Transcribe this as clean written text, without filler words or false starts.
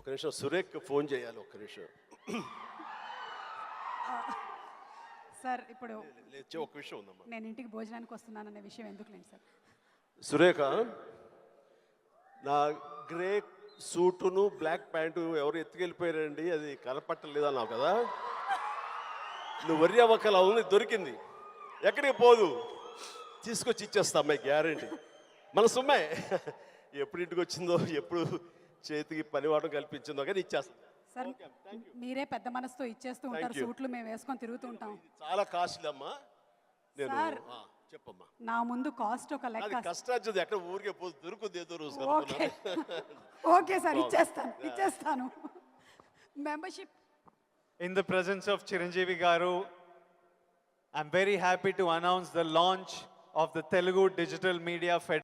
ఒక నిమిషం సురేఖ్ ఫోన్ చేయాలి, ఒక్క నిమిషం. సార్ ఇప్పుడు ఒక విషయం ఉందమ్మా. నేను ఇంటికి భోజనానికి వస్తున్నాననే విషయం ఎందుకులేండి సార్. సురేఖ, నా గ్రే సూటును బ్లాక్ ప్యాంటు ఎవరు ఎత్తుకెళ్ళిపోయారండి, అది కనపట్టలేదు అన్నావు కదా. నువ్వు వర్రి అవ్వకలా ఉంది, దొరికింది, ఎక్కడికి పోదు, తీసుకొచ్చి ఇచ్చేస్తా అమ్మాయి, గ్యారంటీ. మన సుమ్మాయి ఎప్పుడు ఇంటికి వచ్చిందో, ఎప్పుడు చేతికి పనివాటం కల్పించిందో కానీ ఇచ్చేస్తా. సార్ మీరే పెద్ద మనసుతో ఇచ్చేస్తూ ఉంటారు, సూట్లు మేము వేసుకొని తిరుగుతూ ఉంటాం. చాలా కాస్ట్లీ అమ్మా. నేను సార్, చెప్పమ్మా. నా ముందు కాస్ట్ ఒక లెక్క. కష్టార్జిత ఎక్కడ ఊరికే పోదు, దొరుకుతుంది ఏదో రోజు. ఓకే సార్, ఇచ్చేస్తాను. Membership. In the presence of Chiranjeevi Garu, I'm very happy to announce the launch of the Telugu Digital Media Federation.